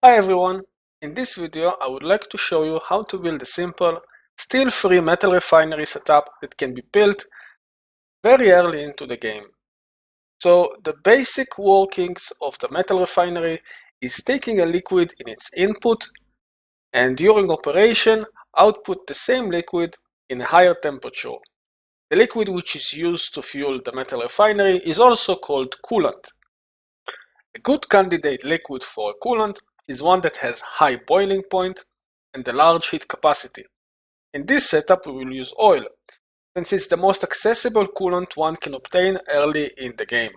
Hi everyone, in this video I would like to show you how to build a simple, steel-free metal refinery setup that can be built very early into the game. So the basic workings of the metal refinery is taking a liquid in its input and during operation output the same liquid in a higher temperature. The liquid which is used to fuel the metal refinery is also called coolant. A good candidate liquid for a coolant is one that has high boiling point and a large heat capacity. In this setup we will use oil, since it's the most accessible coolant one can obtain early in the game.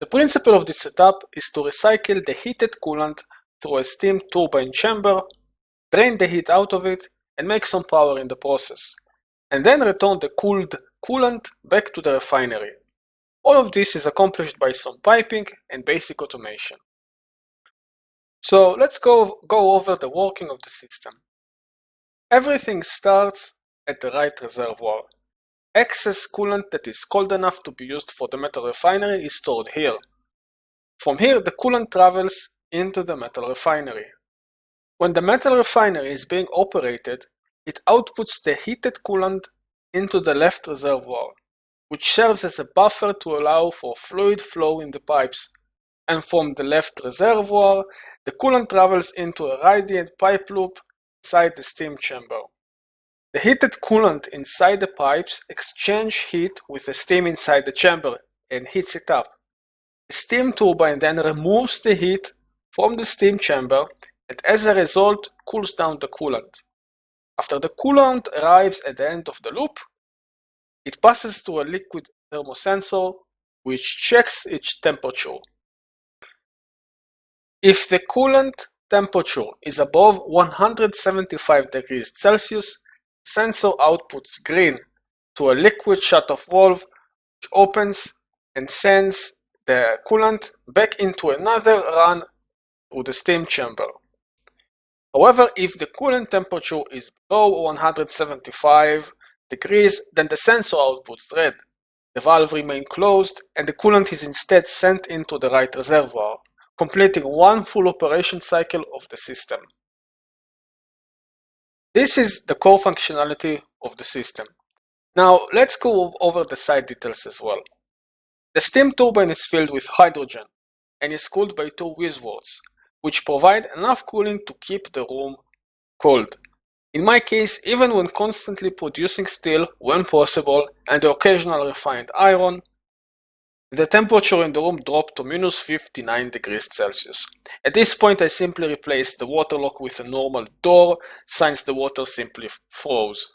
The principle of this setup is to recycle the heated coolant through a steam turbine chamber, drain the heat out of it and make some power in the process, and then return the cooled coolant back to the refinery. All of this is accomplished by some piping and basic automation. So let's go over the working of the system. Everything starts at the right reservoir. Excess coolant that is cold enough to be used for the metal refinery is stored here. From here the coolant travels into the metal refinery. When the metal refinery is being operated, it outputs the heated coolant into the left reservoir, which serves as a buffer to allow for fluid flow in the pipes, and from the left reservoir, the coolant travels into a radiant pipe loop inside the steam chamber. The heated coolant inside the pipes exchange heat with the steam inside the chamber and heats it up. The steam turbine then removes the heat from the steam chamber and as a result cools down the coolant. After the coolant arrives at the end of the loop, it passes through a liquid thermosensor which checks its temperature. If the coolant temperature is above 175 degrees Celsius, the sensor outputs green to a liquid shutoff valve which opens and sends the coolant back into another run through the steam chamber. However, if the coolant temperature is below 175 degrees, then the sensor outputs red. The valve remains closed and the coolant is instead sent into the right reservoir, completing one full operation cycle of the system. This is the core functionality of the system. Now let's go over the side details as well. The steam turbine is filled with hydrogen and is cooled by two whizwords, which provide enough cooling to keep the room cold. In my case, even when constantly producing steel when possible and the occasional refined iron, the temperature in the room dropped to minus 59 degrees Celsius. At this point I simply replaced the water lock with a normal door since the water simply froze.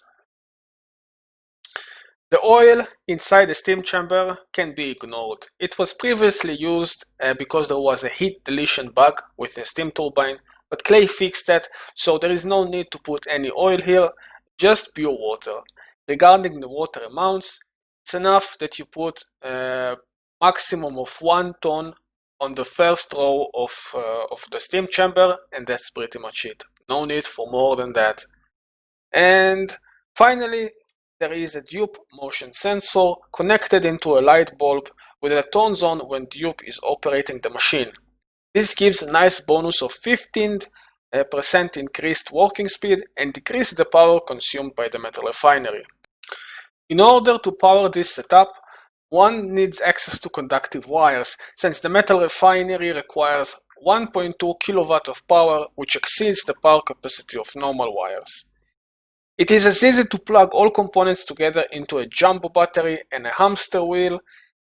The oil inside the steam chamber can be ignored. It was previously used because there was a heat deletion bug with the steam turbine, but Clay fixed that, so there is no need to put any oil here, just pure water. Regarding the water amounts, it's enough that you put maximum of 1 ton on the first row of the steam chamber, and that's pretty much it. No need for more than that. And finally, there is a dupe motion sensor connected into a light bulb with a turns on when dupe is operating the machine. This gives a nice bonus of 15% increased working speed and decreases the power consumed by the metal refinery. In order to power this setup, one needs access to conductive wires, since the metal refinery requires 1.2 kilowatt of power, which exceeds the power capacity of normal wires. It is as easy to plug all components together into a jumbo battery and a hamster wheel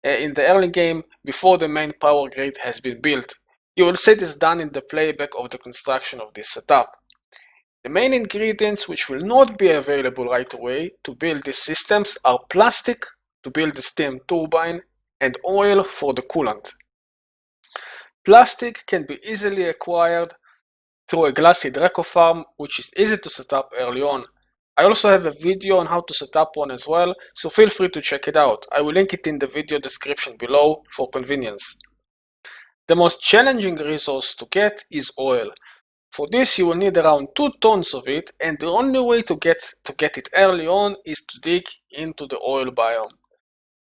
in the early game before the main power grid has been built. You will see this done in the playback of the construction of this setup. The main ingredients which will not be available right away to build these systems are plastic to build the steam turbine and oil for the coolant. Plastic can be easily acquired through a Glossy Drecko farm, which is easy to set up early on. I also have a video on how to set up one as well, so feel free to check it out. I will link it in the video description below for convenience. The most challenging resource to get is oil. For this you will need around 2 tons of it, and the only way to get it early on is to dig into the oil biome.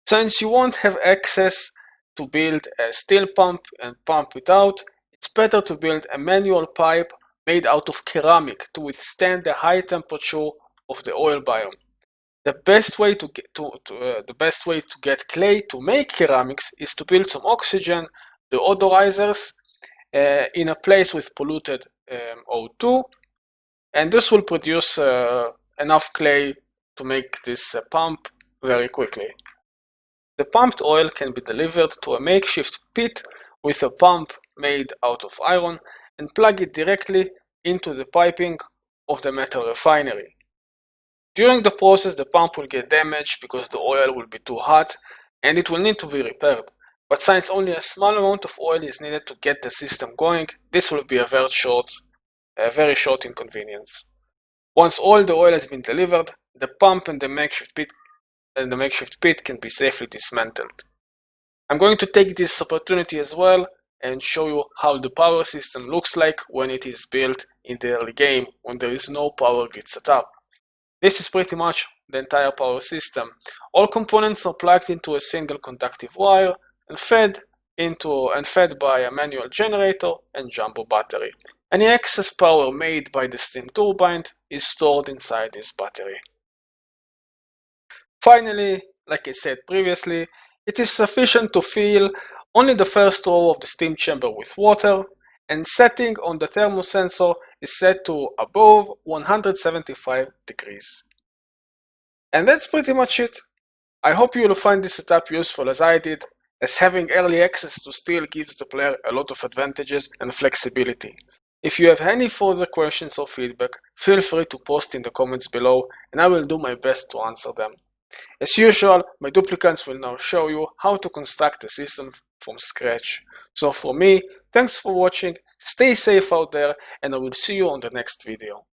Since you won't have access to build a steel pump and pump it out, it's better to build a manual pipe made out of ceramic to withstand the high temperature of the oil biome. The best way to get clay to make ceramics is to build some oxygen deodorizers in a place with polluted O2, and this will produce enough clay to make this pump very quickly. The pumped oil can be delivered to a makeshift pit with a pump made out of iron and plug it directly into the piping of the metal refinery. During the process, the pump will get damaged because the oil will be too hot and it will need to be repaired. But since only a small amount of oil is needed to get the system going, this will be a very short inconvenience. Once all the oil has been delivered, the pump and the makeshift pit can be safely dismantled. I'm going to take this opportunity as well and show you how the power system looks like when it is built in the early game, when there is no power grid set up. This is pretty much the entire power system. All components are plugged into a single conductive wire and fed by a manual generator and jumbo battery. Any excess power made by the steam turbine is stored inside this battery. Finally, like I said previously, it is sufficient to fill only the first row of the steam chamber with water, and setting on the thermosensor is set to above 175 degrees. And that's pretty much it. I hope you will find this setup useful as I did, as having early access to steel gives the player a lot of advantages and flexibility. If you have any further questions or feedback, feel free to post in the comments below and I will do my best to answer them. As usual, my duplicants will now show you how to construct a system from scratch. So for me, thanks for watching, stay safe out there, and I will see you on the next video.